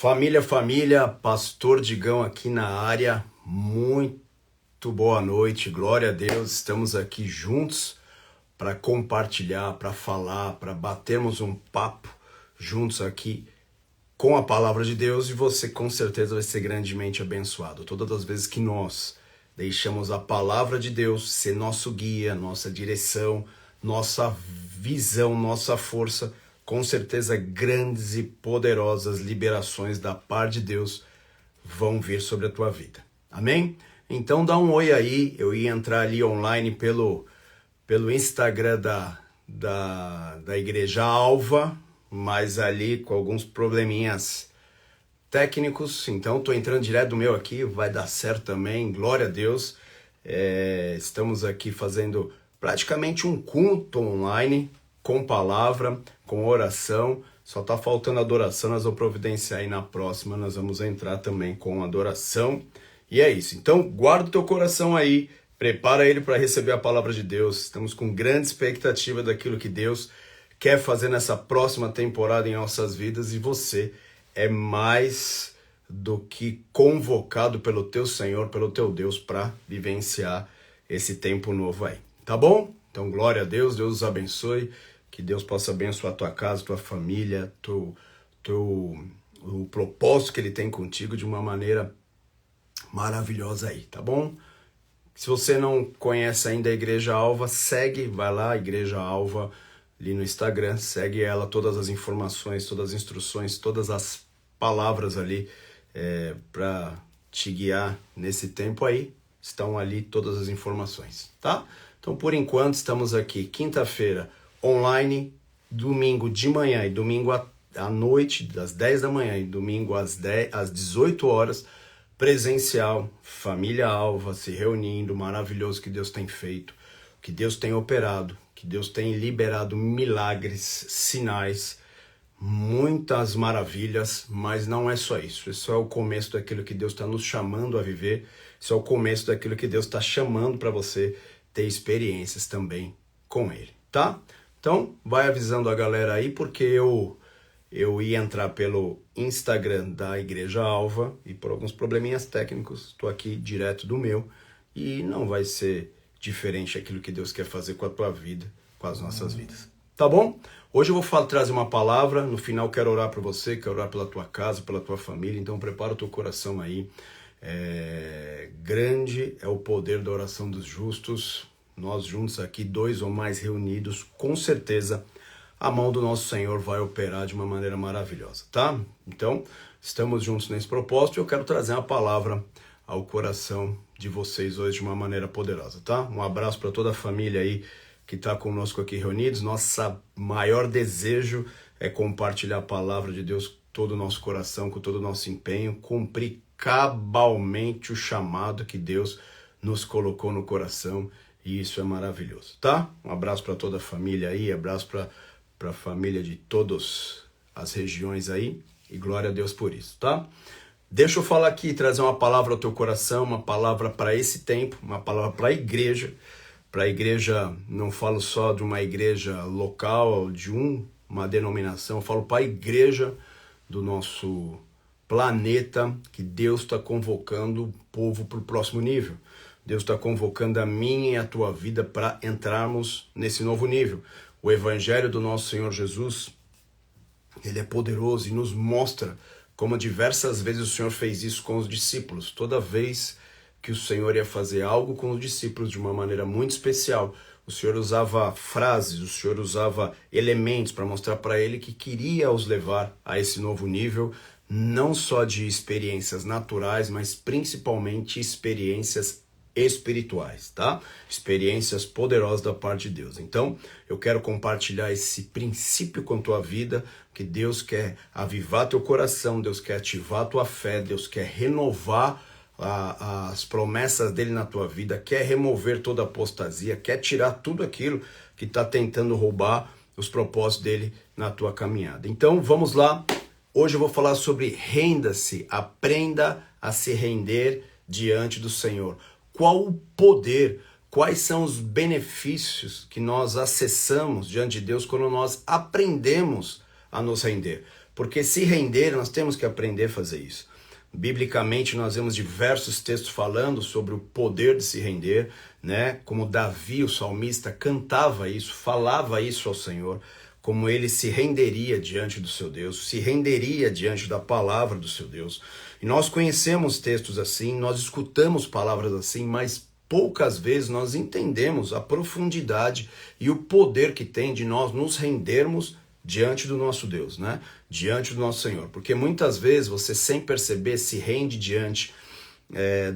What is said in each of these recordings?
Família, Pastor Digão aqui na área, muito boa noite, glória a Deus, estamos aqui juntos para compartilhar, para falar, para batermos um papo juntos aqui com a palavra de Deus e você com certeza vai ser grandemente abençoado. Todas as vezes que nós deixamos a palavra de Deus ser nosso guia, nossa direção, nossa visão, nossa força, com certeza grandes e poderosas liberações da parte de Deus vão vir sobre a tua vida. Amém? Então dá um oi aí, eu ia entrar ali online pelo Instagram da Igreja Alva, mas ali com alguns probleminhas técnicos, então estou entrando direto do meu aqui, vai dar certo também, glória a Deus. Estamos aqui fazendo praticamente um culto online, com palavra, com oração, só está faltando adoração, nós vamos providenciar aí na próxima, nós vamos entrar também com adoração, e é isso. Então guarda o teu coração aí, prepara ele para receber a palavra de Deus, estamos com grande expectativa daquilo que Deus quer fazer nessa próxima temporada em nossas vidas, e você é mais do que convocado pelo teu Senhor, pelo teu Deus, para vivenciar esse tempo novo aí, tá bom? Então glória a Deus, Deus os abençoe, que Deus possa abençoar a tua casa, tua família, o propósito que Ele tem contigo de uma maneira maravilhosa aí, tá bom? Se você não conhece ainda a Igreja Alva, segue, vai lá, Igreja Alva, ali no Instagram, segue ela, todas as informações, todas as instruções, todas as palavras ali para te guiar nesse tempo aí, estão ali todas as informações, tá? Então, por enquanto, estamos aqui quinta-feira, online, domingo de manhã e domingo à noite, das 10 da manhã e domingo às 18 horas, presencial, família Alva se reunindo, maravilhoso que Deus tem feito, que Deus tem operado, que Deus tem liberado milagres, sinais, muitas maravilhas, mas não é só isso. Isso é o começo daquilo que Deus está nos chamando a viver, isso é o começo daquilo que Deus está chamando para você ter experiências também com Ele, tá? Então, vai avisando a galera aí, porque eu ia entrar pelo Instagram da Igreja Alva e por alguns probleminhas técnicos, estou aqui direto do meu e não vai ser diferente aquilo que Deus quer fazer com a tua vida, com as nossas vidas. Tá bom? Hoje eu vou trazer uma palavra, no final quero orar por você, quero orar pela tua casa, pela tua família, então prepara o teu coração aí. Grande é o poder da oração dos justos. Nós juntos aqui, 2 ou mais reunidos, com certeza a mão do nosso Senhor vai operar de uma maneira maravilhosa, tá? Então, estamos juntos nesse propósito e eu quero trazer uma palavra ao coração de vocês hoje de uma maneira poderosa, tá? Um abraço para toda a família aí que está conosco aqui reunidos. Nosso maior desejo é compartilhar a palavra de Deus com todo o nosso coração, com todo o nosso empenho, cumprir cabalmente o chamado que Deus nos colocou no coração. E isso é maravilhoso, tá? Um abraço para toda a família aí, abraço para a família de todas as regiões aí, e glória a Deus por isso, tá? Deixa eu falar aqui, trazer uma palavra ao teu coração, uma palavra para esse tempo, uma palavra para a igreja. Para a igreja, não falo só de uma igreja local, de uma denominação, eu falo para a igreja do nosso planeta, que Deus está convocando o povo para o próximo nível. Deus está convocando a minha e a tua vida para entrarmos nesse novo nível. O Evangelho do nosso Senhor Jesus, ele é poderoso e nos mostra como diversas vezes o Senhor fez isso com os discípulos. Toda vez que o Senhor ia fazer algo com os discípulos de uma maneira muito especial, o Senhor usava frases, o Senhor usava elementos para mostrar para ele que queria os levar a esse novo nível, não só de experiências naturais, mas principalmente experiências espirituais, tá? Experiências poderosas da parte de Deus. Então, eu quero compartilhar esse princípio com a tua vida, que Deus quer avivar teu coração, Deus quer ativar a tua fé, Deus quer renovar as promessas dele na tua vida, quer remover toda a apostasia, quer tirar tudo aquilo que está tentando roubar os propósitos dele na tua caminhada. Então, vamos lá. Hoje eu vou falar sobre renda-se, aprenda a se render diante do Senhor. Qual o poder, quais são os benefícios que nós acessamos diante de Deus quando nós aprendemos a nos render? Porque se render, nós temos que aprender a fazer isso. Biblicamente, nós vemos diversos textos falando sobre o poder de se render, né? Como Davi, o salmista, cantava isso, falava isso ao Senhor, como ele se renderia diante do seu Deus, se renderia diante da palavra do seu Deus. E nós conhecemos textos assim, nós escutamos palavras assim, mas poucas vezes nós entendemos a profundidade e o poder que tem de nós nos rendermos diante do nosso Deus, né? Diante do nosso Senhor. Porque muitas vezes você, sem perceber, se rende diante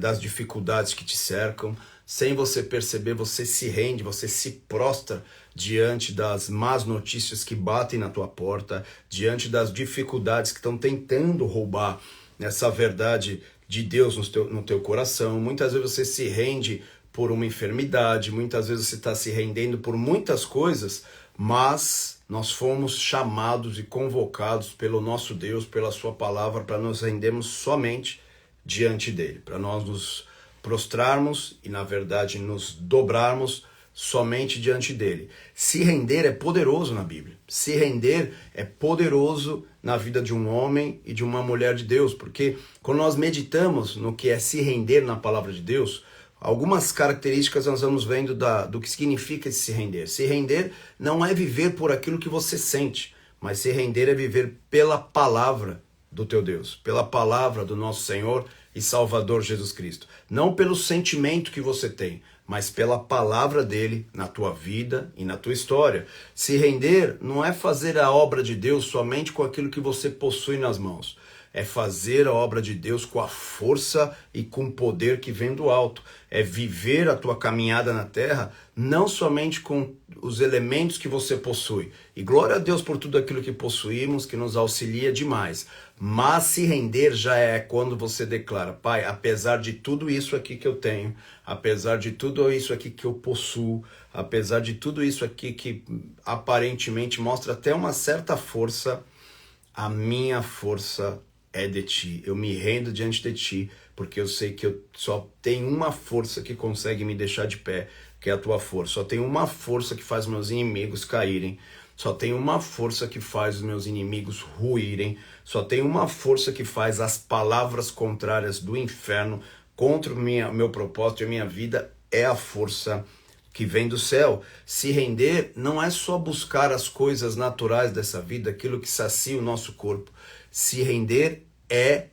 das dificuldades que te cercam. Sem você perceber, você se rende, você se prostra diante das más notícias que batem na tua porta, diante das dificuldades que estão tentando roubar essa verdade de Deus no teu coração. Muitas vezes você se rende por uma enfermidade, muitas vezes você está se rendendo por muitas coisas, mas nós fomos chamados e convocados pelo nosso Deus, pela sua palavra, para nos rendermos somente diante dele, para nós nos prostrarmos e, na verdade, nos dobrarmos somente diante dele. Se render é poderoso na Bíblia. Se render é poderoso na vida de um homem e de uma mulher de Deus, porque quando nós meditamos no que é se render na palavra de Deus, algumas características nós vamos vendo do que significa se render. Se render não é viver por aquilo que você sente, mas se render é viver pela palavra do teu Deus, pela palavra do nosso Senhor e Salvador Jesus Cristo. Não pelo sentimento que você tem, mas pela palavra dele na tua vida e na tua história. Se render não é fazer a obra de Deus somente com aquilo que você possui nas mãos. É fazer a obra de Deus com a força e com o poder que vem do alto. É viver a tua caminhada na terra não somente com os elementos que você possui. E glória a Deus por tudo aquilo que possuímos, que nos auxilia demais. Mas se render já é quando você declara: Pai, apesar de tudo isso aqui que eu tenho, apesar de tudo isso aqui que eu possuo, apesar de tudo isso aqui que aparentemente mostra até uma certa força, a minha força é de ti. Eu me rendo diante de ti, porque eu sei que eu só tenho uma força que consegue me deixar de pé, que é a tua força. Só tem uma força que faz meus inimigos caírem. Só tem uma força que faz os meus inimigos ruírem. Só tem uma força que faz as palavras contrárias do inferno contra o meu propósito e a minha vida. É a força que vem do céu. Se render não é só buscar as coisas naturais dessa vida, aquilo que sacia o nosso corpo. Se render é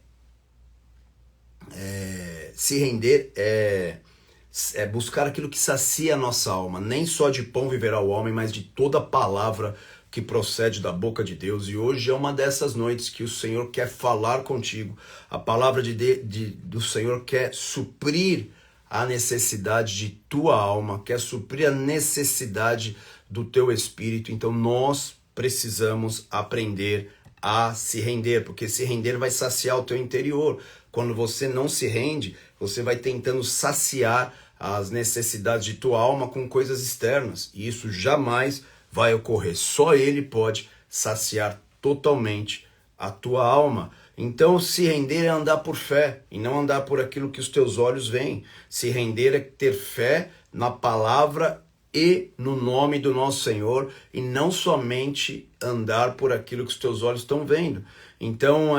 buscar aquilo que sacia a nossa alma. Nem só de pão viverá o homem, mas de toda palavra que procede da boca de Deus. E hoje é uma dessas noites que o Senhor quer falar contigo. A palavra do Senhor quer suprir a necessidade de tua alma, quer suprir a necessidade do teu espírito. Então nós precisamos aprender a se render, porque se render vai saciar o teu interior. Quando você não se rende, você vai tentando saciar as necessidades de tua alma com coisas externas, e isso jamais vai ocorrer. Só ele pode saciar totalmente a tua alma. Então, se render é andar por fé e não andar por aquilo que os teus olhos veem. Se render é ter fé na palavra e no nome do nosso Senhor, e não somente andar por aquilo que os teus olhos estão vendo. Então,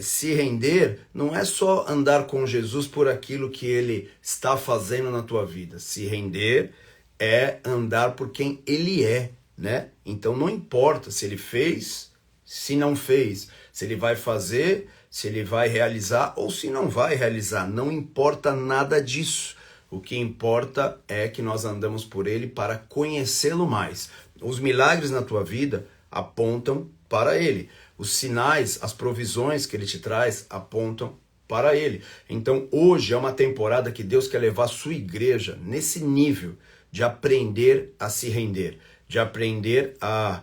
se render não é só andar com Jesus por aquilo que ele está fazendo na tua vida. Se render é andar por quem ele é, né? Então, não importa se ele fez, se não fez, se ele vai fazer, se ele vai realizar ou se não vai realizar. Não importa nada disso. O que importa é que nós andamos por ele para conhecê-lo mais. Os milagres na tua vida apontam para ele. Os sinais, as provisões que ele te traz apontam para ele. Então hoje é uma temporada que Deus quer levar a sua igreja nesse nível de aprender a se render, de aprender a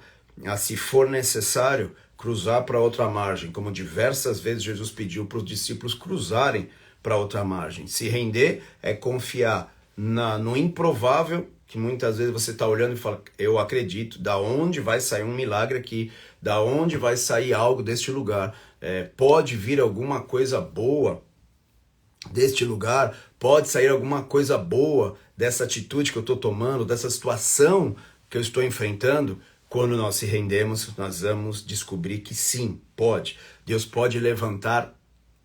se for necessário, cruzar para outra margem, como diversas vezes Jesus pediu para os discípulos cruzarem para outra margem. Se render é confiar no improvável, que muitas vezes você está olhando e fala: eu acredito, da onde vai sair um milagre aqui, da onde vai sair algo deste lugar, pode vir alguma coisa boa deste lugar, pode sair alguma coisa boa dessa atitude que eu estou tomando, dessa situação que eu estou enfrentando. Quando nós se rendemos, nós vamos descobrir que sim, pode. Deus pode levantar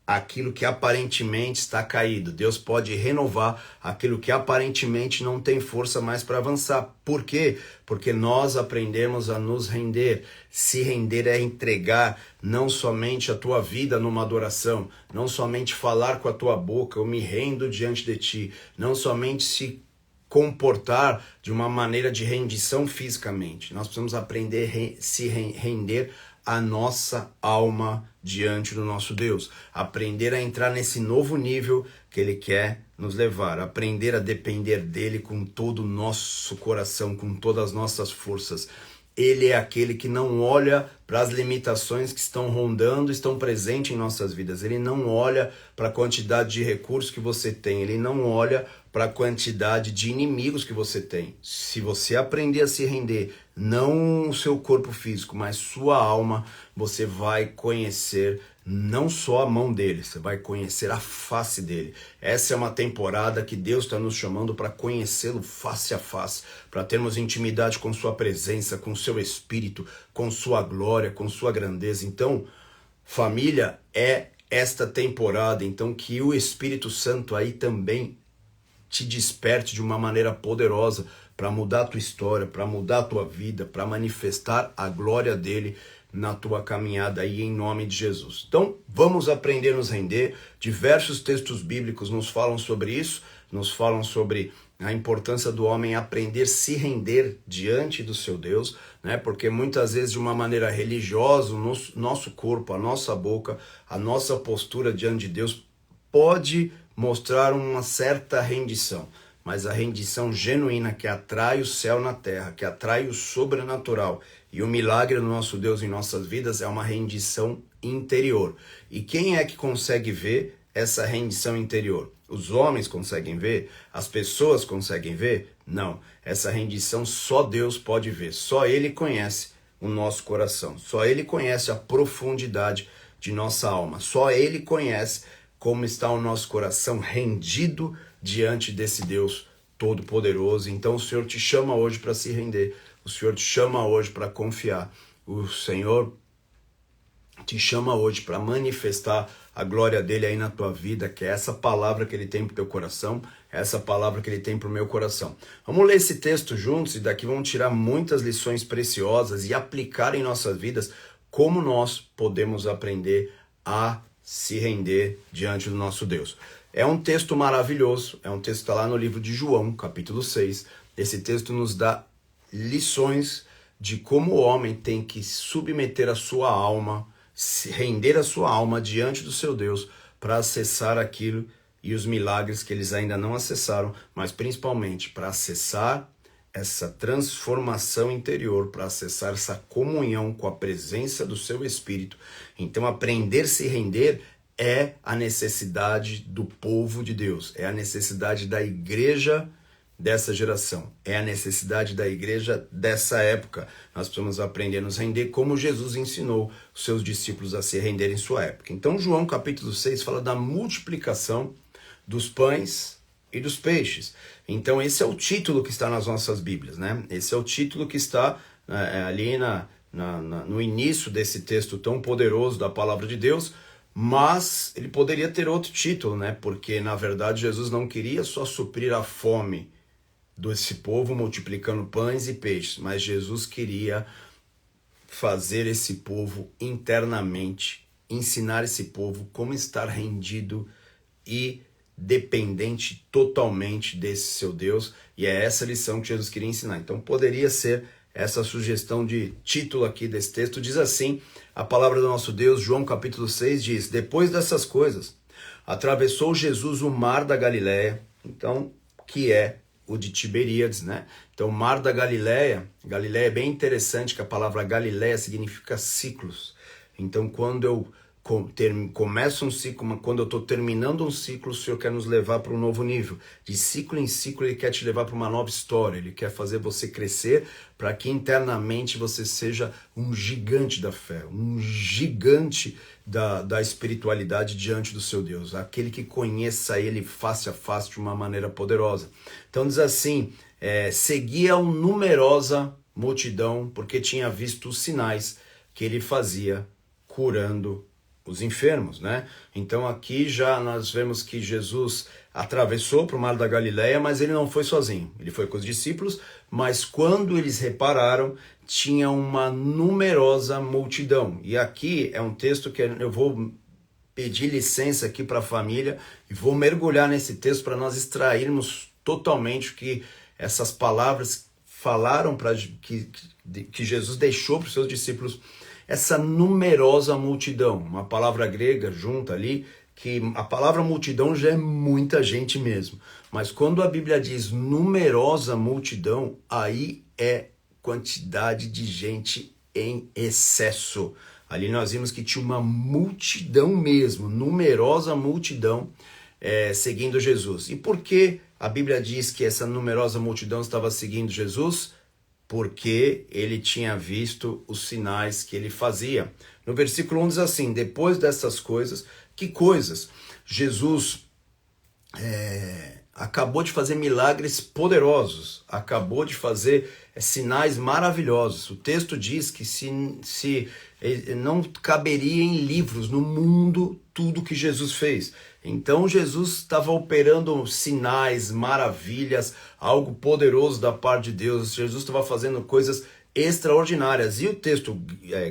aquilo que aparentemente está caído. Deus pode renovar aquilo que aparentemente não tem força mais para avançar. Por quê? Porque nós aprendemos a nos render. Se render é entregar não somente a tua vida numa adoração, não somente falar com a tua boca, eu me rendo diante de ti, não somente se comportar de uma maneira de rendição fisicamente. Nós precisamos aprender a se render a nossa alma diante do nosso Deus. Aprender a entrar nesse novo nível que Ele quer nos levar. Aprender a depender dEle com todo o nosso coração, com todas as nossas forças. Ele é aquele que não olha para as limitações que estão rondando, estão presentes em nossas vidas. Ele não olha para a quantidade de recursos que você tem. Ele não olha para a quantidade de inimigos que você tem. Se você aprender a se render, não o seu corpo físico, mas sua alma, você vai conhecer não só a mão dele, você vai conhecer a face dele. Essa é uma temporada que Deus está nos chamando para conhecê-lo face a face, para termos intimidade com sua presença, com seu espírito, com sua glória, com sua grandeza. Então, família, é esta temporada, então que o Espírito Santo aí também te desperte de uma maneira poderosa para mudar a tua história, para mudar a tua vida, para manifestar a glória dele na tua caminhada aí em nome de Jesus. Então, vamos aprender a nos render. Diversos textos bíblicos nos falam sobre isso, nos falam sobre a importância do homem aprender a se render diante do seu Deus, né? Porque muitas vezes de uma maneira religiosa, o nosso corpo, a nossa boca, a nossa postura diante de Deus pode mostrar uma certa rendição, mas a rendição genuína que atrai o céu na terra, que atrai o sobrenatural e o milagre do nosso Deus em nossas vidas é uma rendição interior. E quem é que consegue ver essa rendição interior? Os homens conseguem ver? As pessoas conseguem ver? Não. Essa rendição só Deus pode ver. Só Ele conhece o nosso coração. Só Ele conhece a profundidade de nossa alma. Só Ele conhece como está o nosso coração rendido diante desse Deus Todo-Poderoso. Então o Senhor te chama hoje para se render. O Senhor te chama hoje para confiar. O Senhor te chama hoje para manifestar a glória dele aí na tua vida, que é essa palavra que ele tem para o teu coração, essa palavra que ele tem para o meu coração. Vamos ler esse texto juntos e daqui vamos tirar muitas lições preciosas e aplicar em nossas vidas como nós podemos aprender a se render diante do nosso Deus. É um texto maravilhoso, é um texto que está lá no livro de João, capítulo 6. Esse texto nos dá lições de como o homem tem que submeter a sua alma, se render a sua alma diante do seu Deus para acessar aquilo e os milagres que eles ainda não acessaram, mas principalmente para acessar essa transformação interior, para acessar essa comunhão com a presença do seu Espírito. Então, aprender a se render é a necessidade do povo de Deus, é a necessidade da igreja dessa geração, é a necessidade da igreja dessa época. Nós precisamos aprender a nos render como Jesus ensinou os seus discípulos a se renderem em sua época. Então, João capítulo 6 fala da multiplicação dos pães e dos peixes. Então, esse é o título que está nas nossas Bíblias, né? Esse é o título que está ali no início desse texto tão poderoso da palavra de Deus, mas ele poderia ter outro título, né? Porque, na verdade, Jesus não queria só suprir a fome desse povo multiplicando pães e peixes, mas Jesus queria fazer esse povo internamente, ensinar esse povo como estar rendido e dependente totalmente desse seu Deus, e é essa lição que Jesus queria ensinar. Então poderia ser essa sugestão de título aqui desse texto. Diz assim a palavra do nosso Deus, João capítulo 6 diz: depois dessas coisas, atravessou Jesus o mar da Galileia, então, que é o de Tiberíades, né? Então, o mar da Galileia é bem interessante, que a palavra Galileia significa ciclos. Então, quando eu começo um ciclo, quando eu estou terminando um ciclo, o Senhor quer nos levar para um novo nível. De ciclo em ciclo, Ele quer te levar para uma nova história. Ele quer fazer você crescer para que internamente você seja um gigante da fé, um gigante da espiritualidade diante do seu Deus. Aquele que conheça Ele face a face de uma maneira poderosa. Então diz assim, seguia uma numerosa multidão porque tinha visto os sinais que ele fazia curando os enfermos, né? Então aqui já nós vemos que Jesus atravessou para o Mar da Galileia, mas ele não foi sozinho. Ele foi com os discípulos, mas quando eles repararam, tinha uma numerosa multidão. E aqui é um texto que eu vou pedir licença aqui para a família e vou mergulhar nesse texto para nós extrairmos totalmente o que essas palavras falaram que Jesus deixou para os seus discípulos. Essa numerosa multidão, uma palavra grega junta ali, que a palavra multidão já é muita gente mesmo. Mas quando a Bíblia diz numerosa multidão, aí é quantidade de gente em excesso. Ali nós vimos que tinha uma multidão mesmo, numerosa multidão seguindo Jesus. E por que a Bíblia diz que essa numerosa multidão estava seguindo Jesus? Porque ele tinha visto os sinais que ele fazia. No versículo 1 diz assim, depois dessas coisas, que coisas? Jesus acabou de fazer milagres poderosos, acabou de fazer sinais maravilhosos. O texto diz que se não caberia em livros no mundo tudo que Jesus fez. Então Jesus estava operando sinais, maravilhas, algo poderoso da parte de Deus. Jesus estava fazendo coisas extraordinárias. E o texto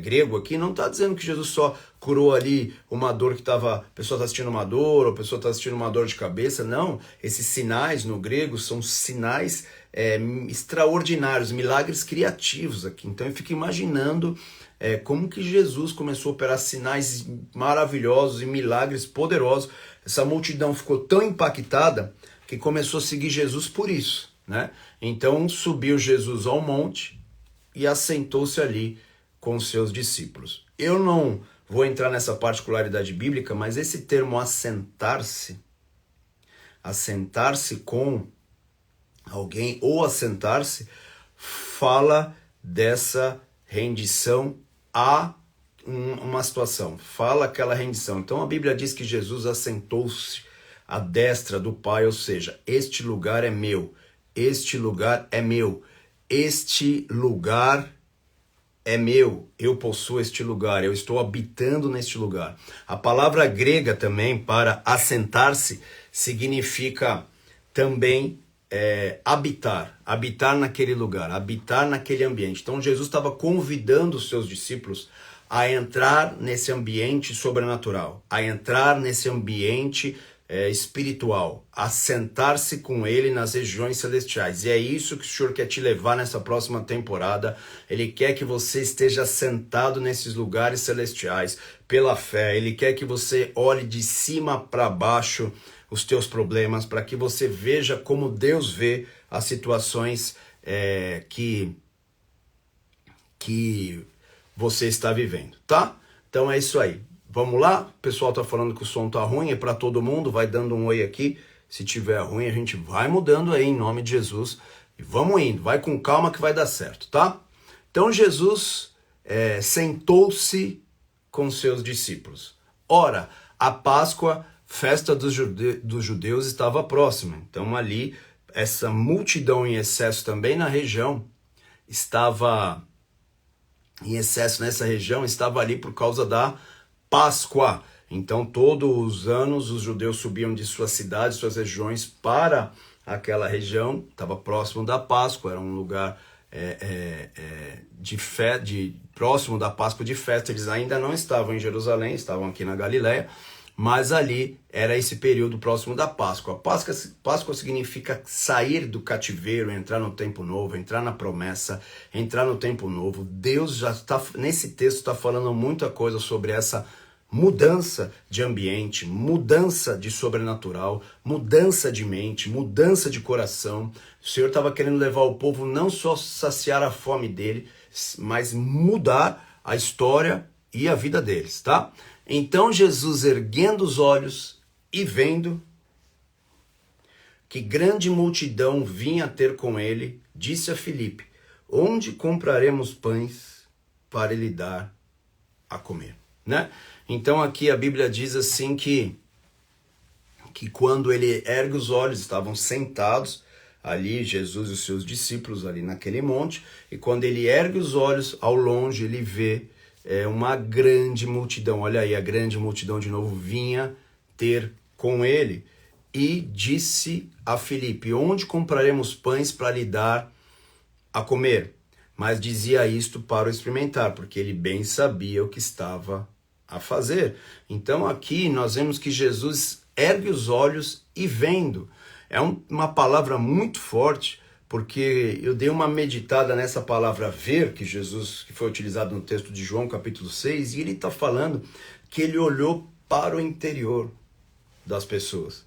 grego aqui não está dizendo que Jesus só curou ali uma dor que a pessoa está sentindo uma dor, ou a pessoa está sentindo uma dor de cabeça. Não, esses sinais no grego são sinais extraordinários, milagres criativos aqui. Então eu fico imaginando como que Jesus começou a operar sinais maravilhosos e milagres poderosos. Essa multidão ficou tão impactada que começou a seguir Jesus por isso, né? Então subiu Jesus ao monte e assentou-se ali com os seus discípulos. Eu não vou entrar nessa particularidade bíblica, mas esse termo assentar-se com alguém ou assentar-se, fala dessa rendição a uma situação, fala aquela rendição. Então a Bíblia diz que Jesus assentou-se à destra do Pai, ou seja, este lugar é meu, este lugar é meu, este lugar é meu, eu possuo este lugar, eu estou habitando neste lugar. A palavra grega também para assentar-se significa também habitar naquele lugar, habitar naquele ambiente. Então Jesus estava convidando os seus discípulos a entrar nesse ambiente sobrenatural, a entrar nesse ambiente espiritual, a sentar-se com ele nas regiões celestiais. E é isso que o Senhor quer te levar nessa próxima temporada. Ele quer que você esteja sentado nesses lugares celestiais pela fé. Ele quer que você olhe de cima para baixo os teus problemas, para que você veja como Deus vê as situações que você está vivendo, tá? Então é isso aí. Vamos lá? O pessoal tá falando que o som tá ruim, é para todo mundo, vai dando um oi aqui. Se tiver ruim, a gente vai mudando aí em nome de Jesus. E vamos indo, vai com calma que vai dar certo, tá? Então Jesus sentou-se com seus discípulos. Ora, a Páscoa, festa dos judeus, estava próxima. Então ali, essa multidão em excesso também na região, estava em excesso nessa região, estava ali por causa da Páscoa. Então todos os anos os judeus subiam de suas cidades, suas regiões para aquela região, estava próximo da Páscoa, era um lugar próximo da Páscoa de festa. Eles ainda não estavam em Jerusalém, estavam aqui na Galileia, mas ali era esse período próximo da Páscoa. Páscoa significa sair do cativeiro, entrar no tempo novo, entrar na promessa, entrar no tempo novo. Deus já está, nesse texto, está falando muita coisa sobre essa mudança de ambiente, mudança de sobrenatural, mudança de mente, mudança de coração. O Senhor estava querendo levar o povo não só saciar a fome dele, mas mudar a história e a vida deles, tá? Então Jesus, erguendo os olhos e vendo que grande multidão vinha ter com ele, disse a Filipe: onde compraremos pães para ele dar a comer? Né? Então aqui a Bíblia diz assim que quando ele ergue os olhos, estavam sentados ali Jesus e os seus discípulos ali naquele monte, e quando ele ergue os olhos ao longe, ele vê uma grande multidão. Olha aí, a grande multidão de novo vinha ter com ele, e disse a Filipe: onde compraremos pães para lhe dar a comer? Mas dizia isto para o experimentar, porque ele bem sabia o que estava a fazer. Então aqui nós vemos que Jesus ergue os olhos e vendo. É uma palavra muito forte, porque eu dei uma meditada nessa palavra ver, que foi utilizado no texto de João capítulo 6, e ele está falando que ele olhou para o interior das pessoas.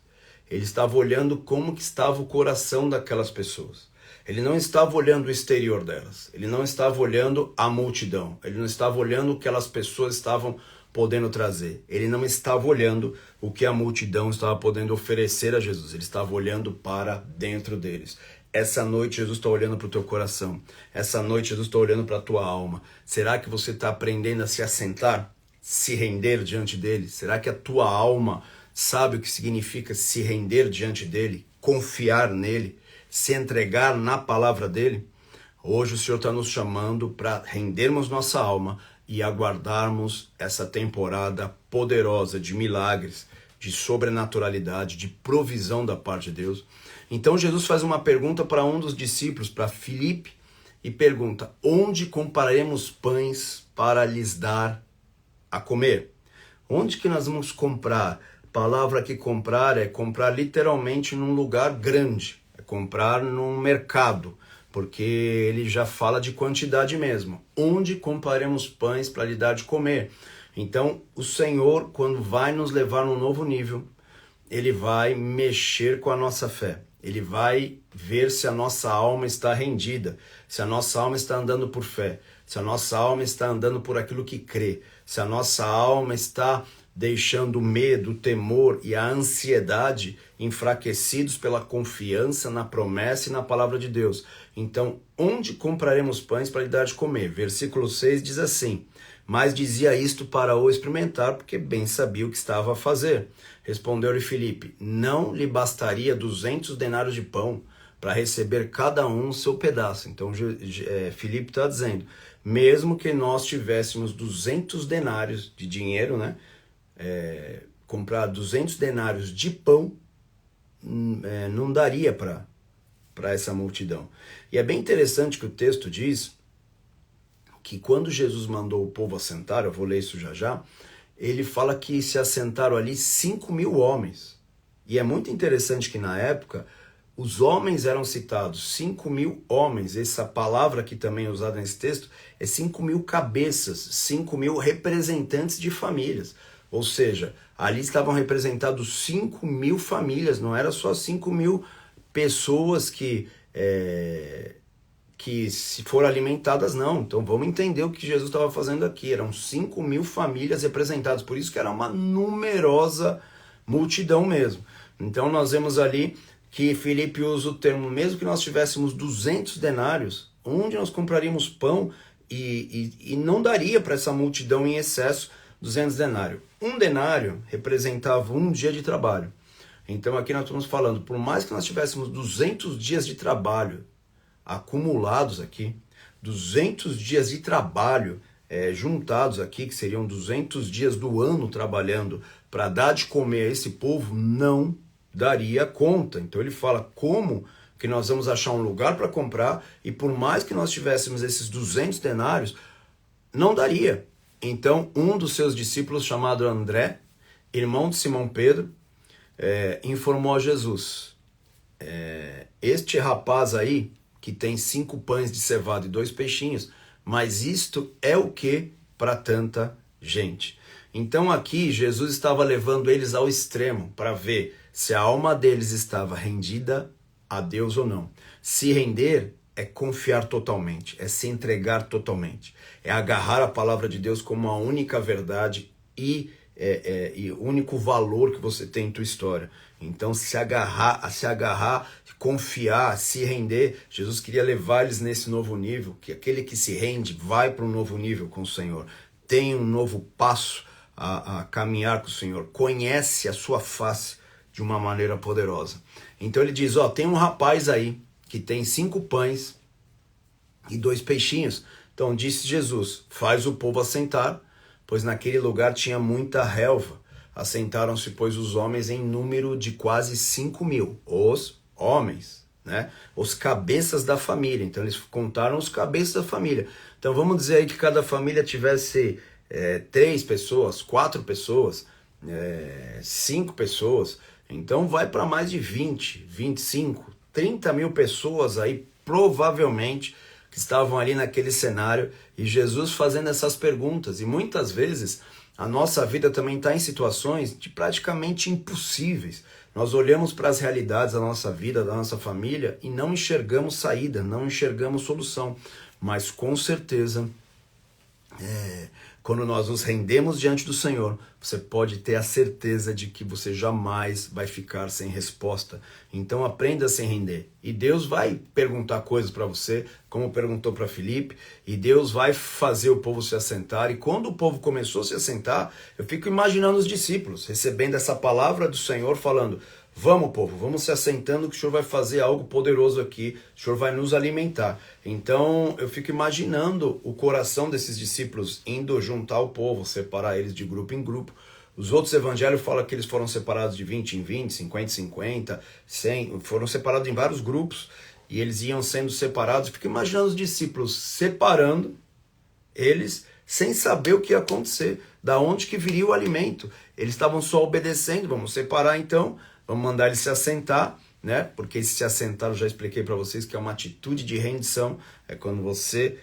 Ele estava olhando como que estava o coração daquelas pessoas. Ele não estava olhando o exterior delas. Ele não estava olhando a multidão. Ele não estava olhando o que aquelas pessoas estavam podendo trazer. Ele não estava olhando o que a multidão estava podendo oferecer a Jesus. Ele estava olhando para dentro deles. Essa noite Jesus está olhando para o teu coração. Essa noite Jesus está olhando para a tua alma. Será que você está aprendendo a se assentar, se render diante dele? Será que a tua alma sabe o que significa se render diante dele, confiar nele, se entregar na palavra dele? Hoje o Senhor está nos chamando para rendermos nossa alma e aguardarmos essa temporada poderosa de milagres, de sobrenaturalidade, de provisão da parte de Deus. Então Jesus faz uma pergunta para um dos discípulos, para Filipe, e pergunta: onde compraremos pães para lhes dar a comer? Onde que nós vamos comprar? A palavra que comprar é comprar literalmente num lugar grande, é comprar num mercado, porque ele já fala de quantidade mesmo. Onde compraremos pães para lhe dar de comer? Então, o Senhor, quando vai nos levar num novo nível, ele vai mexer com a nossa fé. Ele vai ver se a nossa alma está rendida, se a nossa alma está andando por fé, se a nossa alma está andando por aquilo que crê, se a nossa alma está deixando o medo, o temor e a ansiedade enfraquecidos pela confiança na promessa e na palavra de Deus. Então, onde compraremos pães para lhe dar de comer? Versículo 6 diz assim: mas dizia isto para o experimentar, porque bem sabia o que estava a fazer. Respondeu-lhe Filipe: não lhe bastaria 200 denários de pão para receber cada um o seu pedaço? Então, Filipe está dizendo, mesmo que nós tivéssemos 200 denários de dinheiro, né? Comprar 200 denários de pão, não daria para essa multidão. E é bem interessante que o texto diz que quando Jesus mandou o povo assentar, eu vou ler isso já já, ele fala que se assentaram ali 5.000 homens. E é muito interessante que na época os homens eram citados, 5.000 homens. Essa palavra que também é usada nesse texto é 5.000 cabeças, 5.000 representantes de famílias. Ou seja, ali estavam representados 5.000 famílias, não era só 5.000 pessoas que se foram alimentadas, não. Então vamos entender o que Jesus estava fazendo aqui. Eram 5.000 famílias representadas, por isso que era uma numerosa multidão mesmo. Então nós vemos ali que Filipe usa o termo, mesmo que nós tivéssemos 200 denários, onde nós compraríamos pão e não daria para essa multidão em excesso 200 denários. Um denário representava um dia de trabalho. Então aqui nós estamos falando, por mais que nós tivéssemos 200 dias de trabalho acumulados aqui, 200 dias de trabalho juntados aqui, que seriam 200 dias do ano trabalhando para dar de comer a esse povo, não daria conta. Então ele fala como que nós vamos achar um lugar para comprar, e por mais que nós tivéssemos esses 200 denários, não daria. Então um dos seus discípulos, chamado André, irmão de Simão Pedro, informou a Jesus: este rapaz aí, que tem 5 pães de cevada e 2 peixinhos, mas isto é o que para tanta gente? Então aqui Jesus estava levando eles ao extremo para ver se a alma deles estava rendida a Deus ou não. Se render é confiar totalmente, é se entregar totalmente, é agarrar a palavra de Deus como a única verdade e o único valor que você tem em tua história. Então se agarrar, confiar, se render. Jesus queria levar eles nesse novo nível, que aquele que se rende vai para um novo nível com o Senhor, tem um novo passo a caminhar com o Senhor, conhece a sua face de uma maneira poderosa. Então ele diz, tem um rapaz aí que tem 5 pães e 2 peixinhos. Então disse Jesus: faz o povo assentar, pois naquele lugar tinha muita relva. Assentaram-se, pois, os homens em número de quase 5.000, os homens, né? Os cabeças da família. Então eles contaram os cabeças da família. Então vamos dizer aí que cada família tivesse 3 pessoas, 4 pessoas, 5 pessoas. Então vai para mais de 20, 25, 30 mil pessoas aí, provavelmente, que estavam ali naquele cenário, e Jesus fazendo essas perguntas. E muitas vezes a nossa vida também está em situações de praticamente impossíveis. Nós olhamos para as realidades da nossa vida, da nossa família, e não enxergamos saída, não enxergamos solução. Mas com certeza, quando nós nos rendemos diante do Senhor, você pode ter a certeza de que você jamais vai ficar sem resposta. Então aprenda a se render. E Deus vai perguntar coisas para você, como perguntou para Filipe, e Deus vai fazer o povo se assentar. E quando o povo começou a se assentar, eu fico imaginando os discípulos recebendo essa palavra do Senhor, falando: vamos, povo, vamos se assentando que o Senhor vai fazer algo poderoso aqui, o Senhor vai nos alimentar. Então eu fico imaginando o coração desses discípulos indo juntar o povo, separar eles de grupo em grupo. Os outros evangelhos falam que eles foram separados de 20 em 20, 50 em 50, 100, foram separados em vários grupos, e eles iam sendo separados. Eu fico imaginando os discípulos separando eles sem saber o que ia acontecer, da onde que viria o alimento. Eles estavam só obedecendo: vamos separar então, vamos mandar eles se assentar, né? Porque se assentar, eu já expliquei para vocês que é uma atitude de rendição, é quando você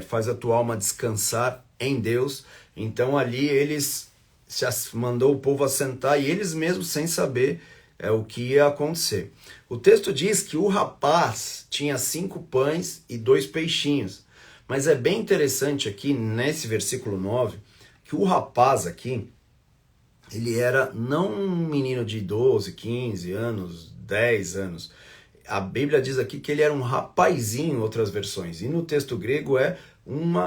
faz a tua alma descansar em Deus. Então ali eles mandou o povo assentar, e eles mesmos sem saber o que ia acontecer. O texto diz que o rapaz tinha 5 pães e 2 peixinhos. Mas é bem interessante aqui, nesse versículo 9, que o rapaz aqui, ele era não um menino de 12, 15 anos, 10 anos. A Bíblia diz aqui que ele era um rapazinho em outras versões. E no texto grego é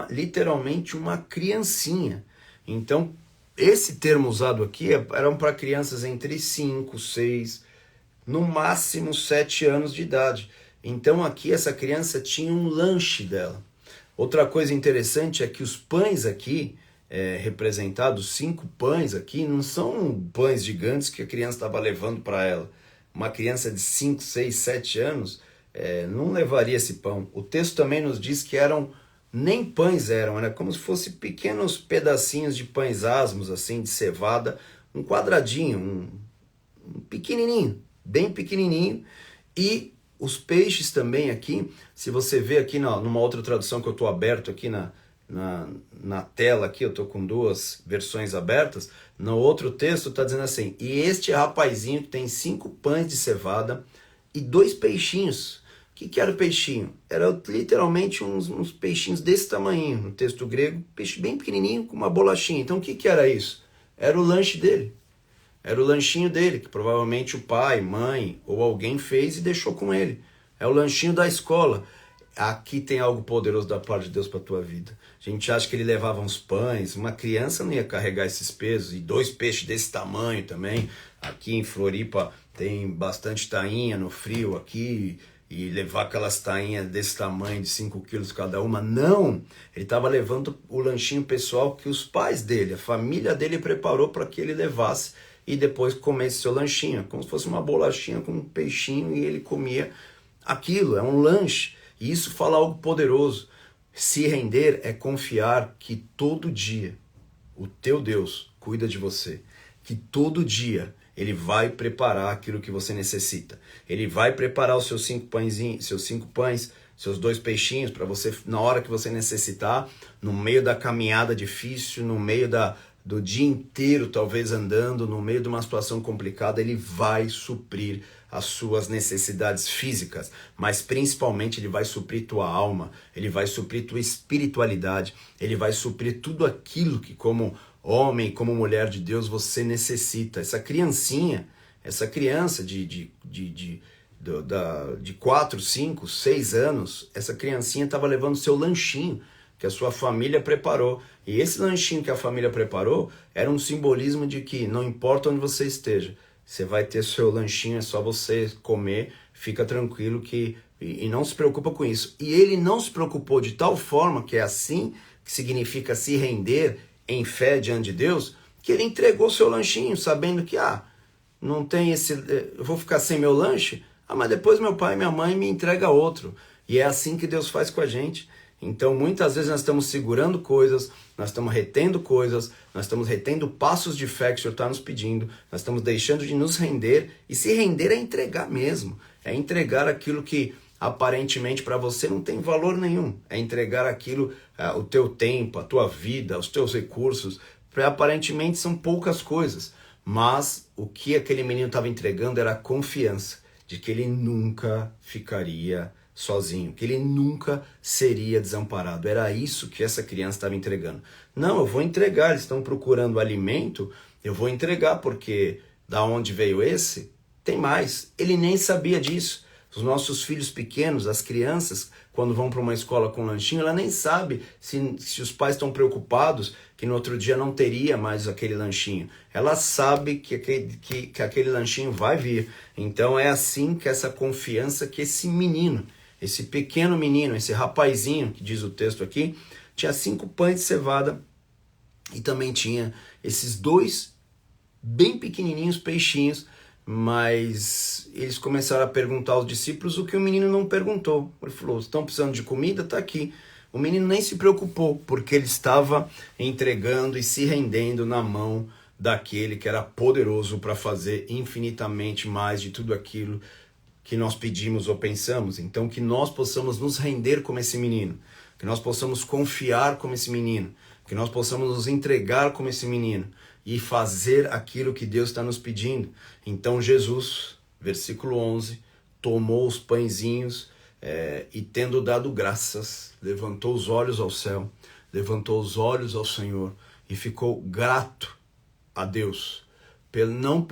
literalmente uma criancinha. Então, esse termo usado aqui eram para crianças entre 5, 6, no máximo 7 anos de idade. Então aqui essa criança tinha um lanche dela. Outra coisa interessante é que os pães aqui, representados, 5 pães aqui, não são pães gigantes que a criança estava levando para ela. Uma criança de 5, 6, 7 anos não levaria esse pão. O texto também nos diz que nem pães era como se fossem pequenos pedacinhos de pães asmos, assim, de cevada, um quadradinho, um pequenininho, bem pequenininho. E os peixes também aqui, se você vê aqui numa outra tradução que eu estou aberto aqui na tela, aqui eu estou com 2 versões abertas, no outro texto está dizendo assim: e este rapazinho que tem 5 pães de cevada e 2 peixinhos. O que era o peixinho? Era literalmente uns peixinhos desse tamanho, no texto grego, peixe bem pequenininho com uma bolachinha. Então o que era isso? Era o lanche dele. Era o lanchinho dele, que provavelmente o pai, mãe ou alguém fez e deixou com ele. É o lanchinho da escola. Aqui tem algo poderoso da parte de Deus para a tua vida. A gente acha que ele levava uns pães, uma criança não ia carregar esses pesos, e 2 peixes desse tamanho também. Aqui em Floripa tem bastante tainha no frio aqui, e levar aquelas tainhas desse tamanho, de 5 quilos cada uma. Não! Ele estava levando o lanchinho pessoal que os pais dele, a família dele preparou para que ele levasse e depois comesse seu lanchinho, como se fosse uma bolachinha com um peixinho, e ele comia aquilo. É um lanche. E isso fala algo poderoso. Se render é confiar que todo dia o teu Deus cuida de você, que todo dia Ele vai preparar aquilo que você necessita. Ele vai preparar os seus 5 pãezinhos, seus 2 peixinhos para você, na hora que você necessitar, no meio da caminhada difícil, no meio do dia inteiro, talvez andando, no meio de uma situação complicada. Ele vai suprir as suas necessidades físicas, mas principalmente Ele vai suprir tua alma, Ele vai suprir tua espiritualidade, Ele vai suprir tudo aquilo que, como homem, como mulher de Deus, você necessita. Essa criança de 4, 5, 6 anos, essa criancinha estava levando seu lanchinho que a sua família preparou. E esse lanchinho que a família preparou era um simbolismo de que não importa onde você esteja, você vai ter seu lanchinho, é só você comer, fica tranquilo que e não se preocupa com isso. E ele não se preocupou de tal forma, que é assim que significa se render em fé diante de Deus, que ele entregou seu lanchinho, sabendo que, não tem eu vou ficar sem meu lanche, mas depois meu pai e minha mãe me entregam outro. E é assim que Deus faz com a gente. Então, muitas vezes nós estamos segurando coisas, nós estamos retendo coisas, nós estamos retendo passos de fé que o Senhor está nos pedindo, nós estamos deixando de nos render, e se render é entregar mesmo, é entregar aquilo que aparentemente para você não tem valor nenhum, é entregar aquilo, o teu tempo, a tua vida, os teus recursos, aparentemente são poucas coisas, mas o que aquele menino estava entregando era a confiança de que ele nunca ficaria sozinho, que ele nunca seria desamparado. Era isso que essa criança estava entregando. Não, eu vou entregar, eles estão procurando alimento, eu vou entregar, porque da onde veio esse, tem mais. Ele nem sabia disso. Os nossos filhos pequenos, as crianças, quando vão para uma escola com lanchinho, ela nem sabe se os pais estão preocupados que no outro dia não teria mais aquele lanchinho. Ela sabe que aquele lanchinho vai vir. Então é assim que essa confiança que esse menino, esse pequeno menino, esse rapazinho, que diz o texto aqui, tinha 5 pães de cevada e também tinha esses 2 bem pequenininhos peixinhos, mas eles começaram a perguntar aos discípulos o que o menino não perguntou. Ele falou, estão precisando de comida? Está aqui. O menino nem se preocupou, porque ele estava entregando e se rendendo na mão daquele que era poderoso para fazer infinitamente mais de tudo aquilo que nós pedimos ou pensamos. Então, que nós possamos nos render como esse menino, que nós possamos confiar como esse menino, que nós possamos nos entregar como esse menino e fazer aquilo que Deus está nos pedindo. Então Jesus, versículo 11, tomou os pãezinhos e tendo dado graças, levantou os olhos ao céu, levantou os olhos ao Senhor e ficou grato a Deus, não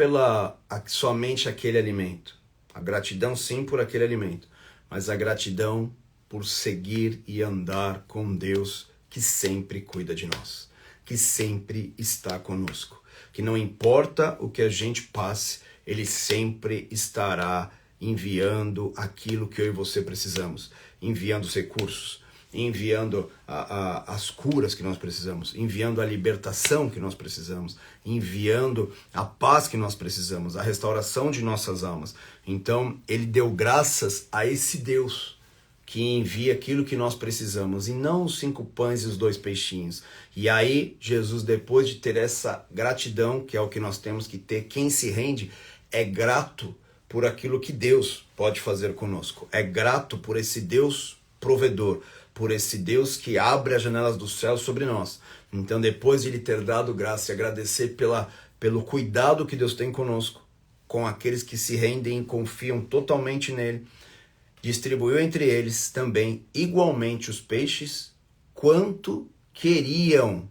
somente aquele alimento. A gratidão sim por aquele alimento, mas a gratidão por seguir e andar com Deus que sempre cuida de nós, que sempre está conosco, que não importa o que a gente passe, Ele sempre estará enviando aquilo que eu e você precisamos, enviando os recursos, enviando as curas que nós precisamos, enviando a libertação que nós precisamos, enviando a paz que nós precisamos, a restauração de nossas almas. Então, ele deu graças a esse Deus que envia aquilo que nós precisamos, e não os 5 pães e os 2 peixinhos. E aí, Jesus, depois de ter essa gratidão, que é o que nós temos que ter, quem se rende é grato por aquilo que Deus pode fazer conosco, é grato por esse Deus provedor, por esse Deus que abre as janelas do céu sobre nós. Então, depois de ele ter dado graça e agradecer pelo cuidado que Deus tem conosco, com aqueles que se rendem e confiam totalmente nele, distribuiu entre eles também igualmente os peixes, quanto queriam.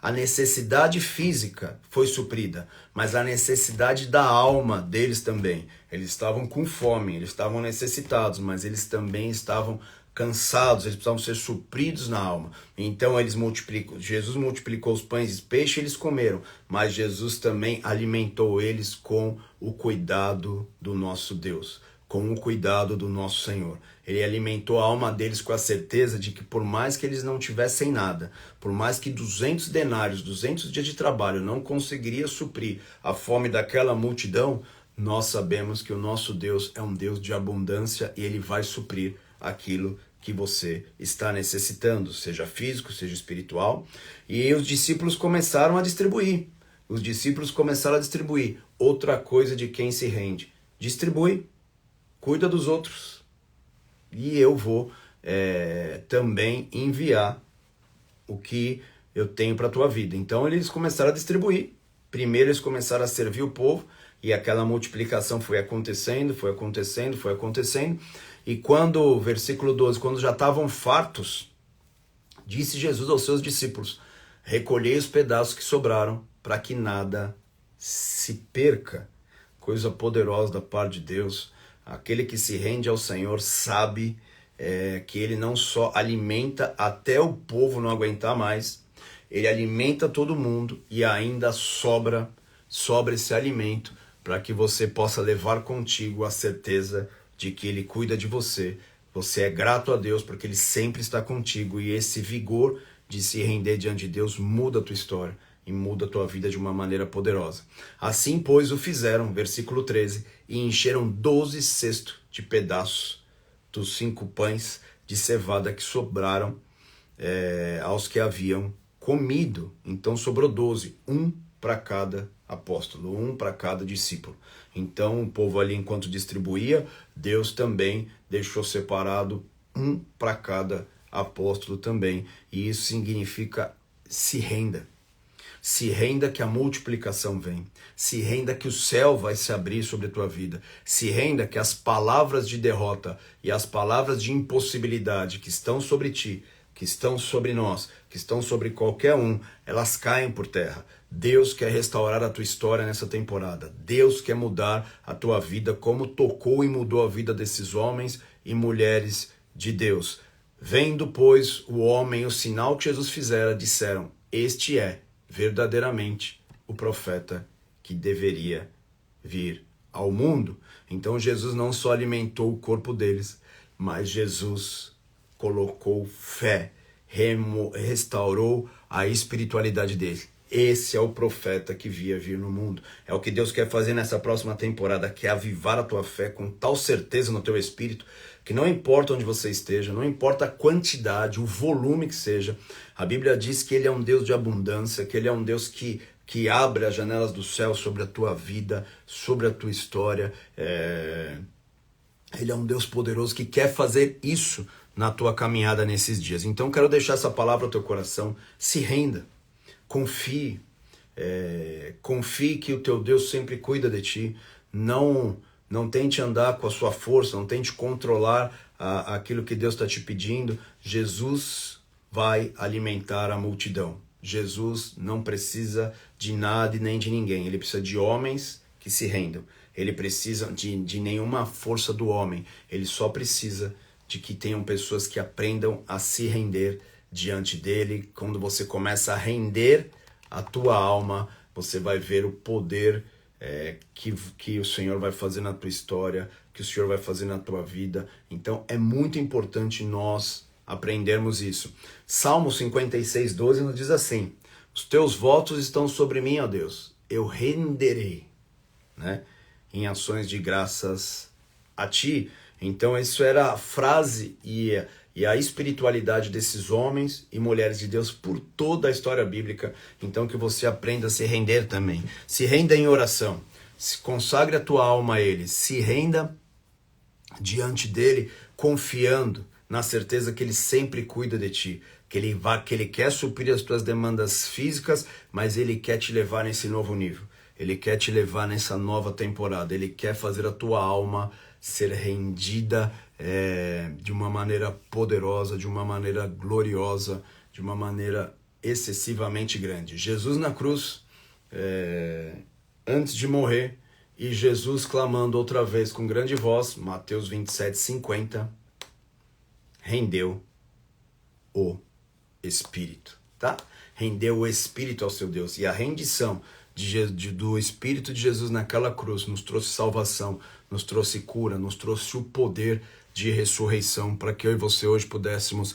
A necessidade física foi suprida, mas a necessidade da alma deles também. Eles estavam com fome, eles estavam necessitados, mas eles também estavam cansados, eles precisavam ser supridos na alma. Então Jesus multiplicou os pães e os peixes, eles comeram, mas Jesus também alimentou eles com o cuidado do nosso Deus, com o cuidado do nosso Senhor. Ele alimentou a alma deles com a certeza de que por mais que eles não tivessem nada, por mais que 200 denários, 200 dias de trabalho não conseguiria suprir a fome daquela multidão, nós sabemos que o nosso Deus é um Deus de abundância e ele vai suprir aquilo que você está necessitando, seja físico, seja espiritual. E os discípulos começaram a distribuir. Outra coisa de quem se rende. Distribui. Cuida dos outros. E eu vou também enviar o que eu tenho para a tua vida. Então eles começaram a distribuir. Primeiro eles começaram a servir o povo. E aquela multiplicação foi acontecendo. E quando, versículo 12, quando já estavam fartos, disse Jesus aos seus discípulos, recolhei os pedaços que sobraram, para que nada se perca. Coisa poderosa da parte de Deus. Aquele que se rende ao Senhor sabe que ele não só alimenta até o povo não aguentar mais, ele alimenta todo mundo e ainda sobra esse alimento para que você possa levar contigo a certeza de que Ele cuida de você. Você é grato a Deus porque Ele sempre está contigo, e esse vigor de se render diante de Deus muda a tua história e muda a tua vida de uma maneira poderosa. Assim, pois, o fizeram, versículo 13, e encheram 12 cestos de pedaços dos 5 pães de cevada que sobraram aos que haviam comido. Então sobrou 12, um para cada apóstolo, um para cada discípulo. Então o povo ali, enquanto distribuía, Deus também deixou separado um para cada apóstolo também. E isso significa: se renda. Se renda que a multiplicação vem. Se renda que o céu vai se abrir sobre a tua vida. Se renda que as palavras de derrota e as palavras de impossibilidade que estão sobre ti, que estão sobre nós, que estão sobre qualquer um, elas caem por terra. Deus quer restaurar a tua história nessa temporada. Deus quer mudar a tua vida como tocou e mudou a vida desses homens e mulheres de Deus. Vendo, pois, o homem o sinal que Jesus fizera, disseram: este é verdadeiramente o profeta que deveria vir ao mundo. Então Jesus não só alimentou o corpo deles, mas Jesus colocou fé, restaurou a espiritualidade deles. Esse é o profeta que via vir no mundo. É o que Deus quer fazer nessa próxima temporada, que é avivar a tua fé com tal certeza no teu espírito, que não importa onde você esteja, não importa a quantidade, o volume que seja, a Bíblia diz que Ele é um Deus de abundância, que Ele é um Deus que abre as janelas do céu sobre a tua vida, sobre a tua história. Ele é um Deus poderoso que quer fazer isso na tua caminhada nesses dias. Então quero deixar essa palavra ao teu coração: se renda, confie, confie que o teu Deus sempre cuida de ti. Não tente andar com a sua força, não tente controlar aquilo que Deus está te pedindo. Jesus vai alimentar a multidão. Jesus não precisa de nada e nem de ninguém. Ele precisa de homens que se rendam. Ele precisa de nenhuma força do homem. Ele só precisa de que tenham pessoas que aprendam a se render diante dele. Quando você começa a render a tua alma, você vai ver o poder que o Senhor vai fazer na tua história, que o Senhor vai fazer na tua vida. Então é muito importante nós aprendermos isso. Salmo 56:12 nos diz assim: os teus votos estão sobre mim, ó Deus, eu renderei, né, em ações de graças a ti. Então isso era a frase e a espiritualidade desses homens e mulheres de Deus por toda a história bíblica. Então que você aprenda a se render também. Se renda em oração. Se consagre a tua alma a Ele. Se renda diante dEle, confiando na certeza que Ele sempre cuida de ti. Que Ele quer suprir as tuas demandas físicas, mas Ele quer te levar nesse novo nível. Ele quer te levar nessa nova temporada. Ele quer fazer a tua alma ser rendida de uma maneira poderosa, de uma maneira gloriosa, de uma maneira excessivamente grande. Jesus na cruz, antes de morrer, e Jesus clamando outra vez com grande voz, Mateus 27:50, rendeu o Espírito, tá? Rendeu o Espírito ao seu Deus. E a rendição do Espírito de Jesus naquela cruz nos trouxe salvação, nos trouxe cura, nos trouxe o poder de ressurreição, para que eu e você hoje pudéssemos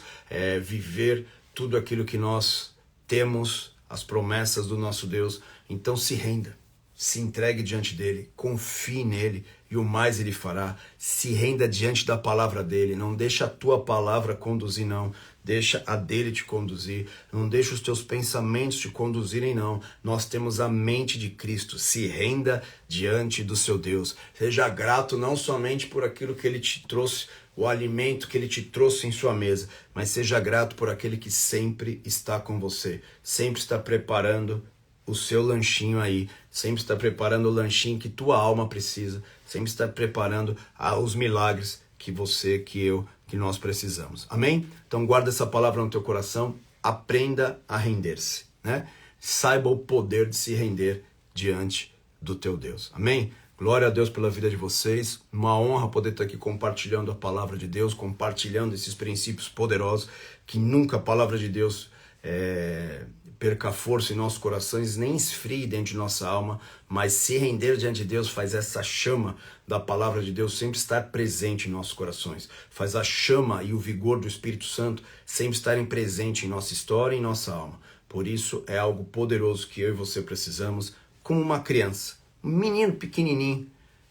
viver tudo aquilo que nós temos, as promessas do nosso Deus. Então se renda, se entregue diante dele, confie nele e o mais ele fará. Se renda diante da palavra dele, não deixa a tua palavra conduzir, não. Deixa a dele te conduzir, não deixa os teus pensamentos te conduzirem, não. Nós temos a mente de Cristo. Se renda diante do seu Deus. Seja grato não somente por aquilo que ele te trouxe, o alimento que ele te trouxe em sua mesa, mas seja grato por aquele que sempre está com você, sempre está preparando o seu lanchinho aí, sempre está preparando o lanchinho que tua alma precisa, sempre está preparando os milagres que você, que eu, que nós precisamos. Amém? Então guarda essa palavra no teu coração, aprenda a render-se, né? Saiba o poder de se render diante do teu Deus. Amém? Glória a Deus pela vida de vocês. Uma honra poder estar aqui compartilhando a palavra de Deus, compartilhando esses princípios poderosos que nunca a palavra de Deus perca força em nossos corações, nem esfrie dentro de nossa alma, mas se render diante de Deus faz essa chama da palavra de Deus sempre estar presente em nossos corações. Faz a chama e o vigor do Espírito Santo sempre estarem presentes em nossa história e em nossa alma. Por isso é algo poderoso que eu e você precisamos, como uma criança, um menino pequenininho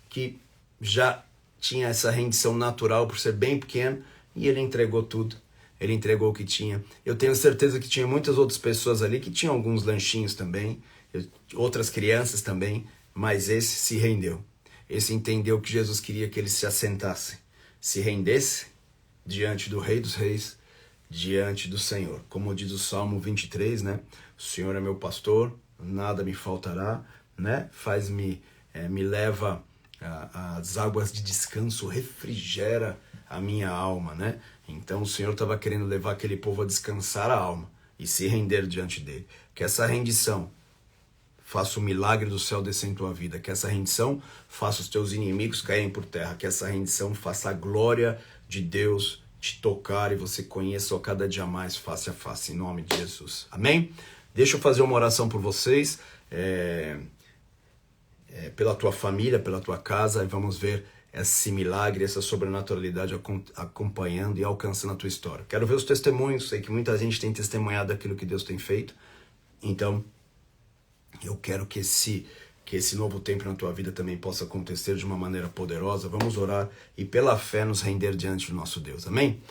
que já tinha essa rendição natural por ser bem pequeno e ele entregou tudo. Ele entregou o que tinha. Eu tenho certeza que tinha muitas outras pessoas ali que tinham alguns lanchinhos também, outras crianças também, mas esse se rendeu. Esse entendeu que Jesus queria que ele se assentasse, se rendesse diante do Rei dos Reis, diante do Senhor. Como diz o Salmo 23, né? O Senhor é meu pastor, nada me faltará, né? Me leva às águas de descanso, refrigera a minha alma, né? Então o Senhor estava querendo levar aquele povo a descansar a alma e se render diante dele. Que essa rendição faça o milagre do céu descer em tua vida. Que essa rendição faça os teus inimigos caírem por terra. Que essa rendição faça a glória de Deus te tocar e você conheça a cada dia mais face a face, em nome de Jesus. Amém? Deixa eu fazer uma oração por vocês, pela tua família, pela tua casa, e vamos ver esse milagre, essa sobrenaturalidade acompanhando e alcançando a tua história. Quero ver os testemunhos, sei que muita gente tem testemunhado aquilo que Deus tem feito, então eu quero que esse novo tempo na tua vida também possa acontecer de uma maneira poderosa. Vamos orar e pela fé nos render diante do nosso Deus, amém?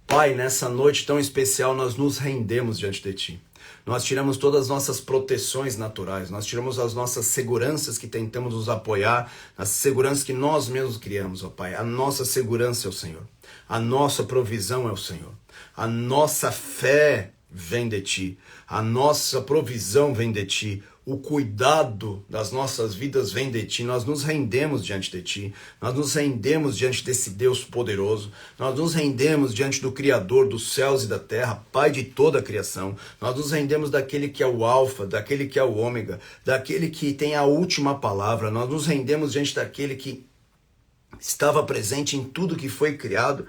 Pai, nessa noite tão especial nós nos rendemos diante de Ti. Nós tiramos todas as nossas proteções naturais, nós tiramos as nossas seguranças que tentamos nos apoiar, as seguranças que nós mesmos criamos, ó Pai. A nossa segurança é o Senhor, a nossa provisão é o Senhor, a nossa fé vem de Ti, a nossa provisão vem de Ti, o cuidado das nossas vidas vem de Ti. Nós nos rendemos diante de Ti, nós nos rendemos diante desse Deus poderoso, nós nos rendemos diante do Criador dos céus e da terra, Pai de toda a criação. Nós nos rendemos daquele que é o Alfa, daquele que é o Ômega, daquele que tem a última palavra. Nós nos rendemos diante daquele que estava presente em tudo que foi criado,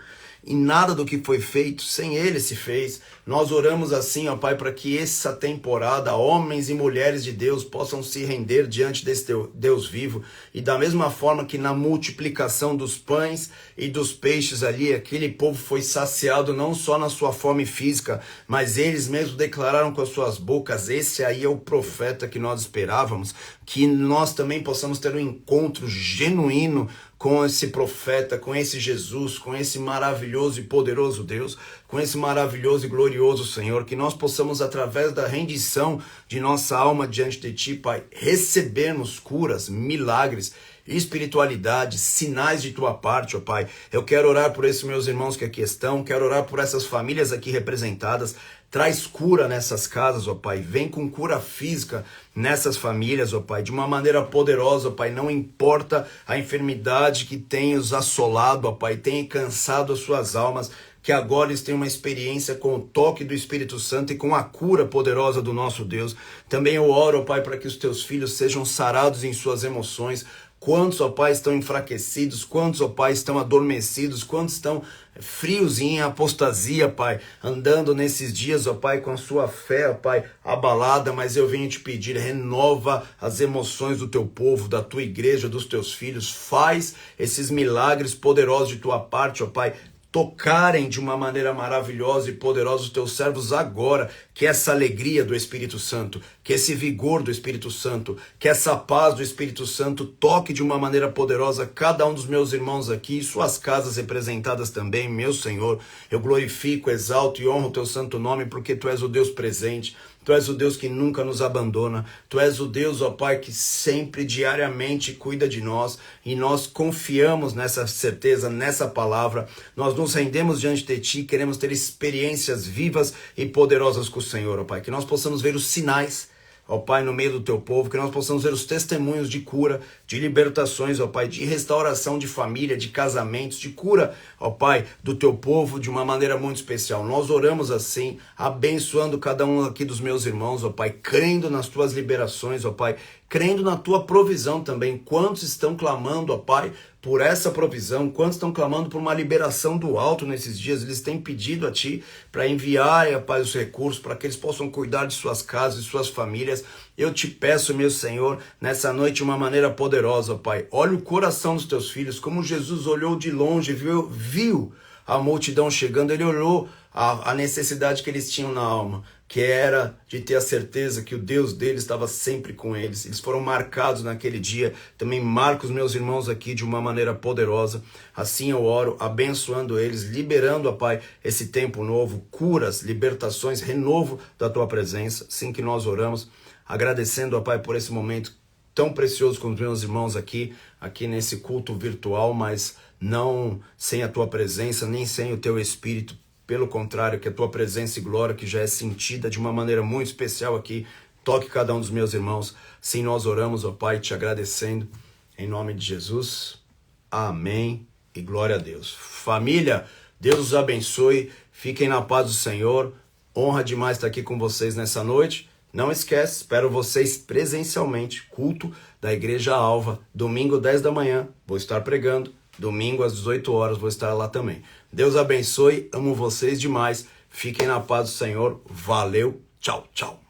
e nada do que foi feito sem Ele se fez. Nós oramos assim, ó Pai, para que essa temporada, homens e mulheres de Deus possam se render diante desse Deus vivo, e da mesma forma que na multiplicação dos pães e dos peixes ali, aquele povo foi saciado não só na sua fome física, mas eles mesmos declararam com as suas bocas: esse aí é o profeta que nós esperávamos. Que nós também possamos ter um encontro genuíno com esse profeta, com esse Jesus, com esse maravilhoso e poderoso Deus, com esse maravilhoso e glorioso Senhor, que nós possamos, através da rendição de nossa alma diante de Ti, Pai, recebermos curas, milagres, espiritualidade, sinais de Tua parte, ó Pai. Eu quero orar por esses meus irmãos que aqui estão, quero orar por essas famílias aqui representadas. Traz cura nessas casas, ó Pai. Vem com cura física nessas famílias, ó Pai, de uma maneira poderosa, ó Pai. Não importa a enfermidade que tenha os assolado, ó Pai, tenha cansado as suas almas, que agora eles tenham uma experiência com o toque do Espírito Santo e com a cura poderosa do nosso Deus. Também eu oro, ó Pai, para que os Teus filhos sejam sarados em suas emoções. Quantos, ó Pai, estão enfraquecidos? Quantos, ó Pai, estão adormecidos? Quantos estão frios em apostasia, Pai? Andando nesses dias, ó Pai, com a sua fé, ó Pai, abalada. Mas eu venho te pedir, renova as emoções do Teu povo, da Tua igreja, dos Teus filhos. Faz esses milagres poderosos de Tua parte, ó Pai, tocarem de uma maneira maravilhosa e poderosa os Teus servos agora, que essa alegria do Espírito Santo, que esse vigor do Espírito Santo, que essa paz do Espírito Santo toque de uma maneira poderosa cada um dos meus irmãos aqui e suas casas representadas também, meu Senhor. Eu glorifico, exalto e honro o Teu santo nome, porque Tu és o Deus presente, Tu és o Deus que nunca nos abandona, Tu és o Deus, ó Pai, que sempre, diariamente cuida de nós, e nós confiamos nessa certeza, nessa palavra. Nós nos rendemos diante de Ti, queremos ter experiências vivas e poderosas com o Senhor, ó Pai, que nós possamos ver os sinais, ó Pai, no meio do Teu povo, que nós possamos ver os testemunhos de cura, de libertações, ó Pai, de restauração de família, de casamentos, de cura, ó Pai, do Teu povo de uma maneira muito especial. Nós oramos assim, abençoando cada um aqui dos meus irmãos, ó Pai, crendo nas Tuas liberações, ó Pai, crendo na tua provisão também. Quantos estão clamando, ó Pai, por essa provisão? Quantos estão clamando por uma liberação do alto nesses dias? Eles têm pedido a Ti para enviar, ó Pai, os recursos para que eles possam cuidar de suas casas, de suas famílias. Eu te peço, meu Senhor, nessa noite de uma maneira poderosa, ó Pai. Olha o coração dos teus filhos, como Jesus olhou de longe, viu a multidão chegando, ele olhou a necessidade que eles tinham na alma, que era de ter a certeza que o Deus deles estava sempre com eles. Eles foram marcados naquele dia. Também marco os meus irmãos aqui de uma maneira poderosa. Assim eu oro, abençoando eles, liberando, ó Pai, esse tempo novo, curas, libertações, renovo da tua presença. Assim que nós oramos, agradecendo, ó Pai, por esse momento tão precioso com os meus irmãos aqui nesse culto virtual, mas não sem a tua presença, nem sem o teu Espírito. Pelo contrário, que a tua presença e glória, que já é sentida de uma maneira muito especial aqui, toque cada um dos meus irmãos. Sim, nós oramos, ó Pai, te agradecendo, em nome de Jesus. Amém e glória a Deus. Família, Deus os abençoe, fiquem na paz do Senhor. Honra demais estar aqui com vocês nessa noite. Não esquece, espero vocês presencialmente, culto da Igreja Alva, domingo 10 da manhã, vou estar pregando. Domingo às 18 horas vou estar lá também. Deus abençoe, amo vocês demais. Fiquem na paz do Senhor. Valeu, tchau, tchau.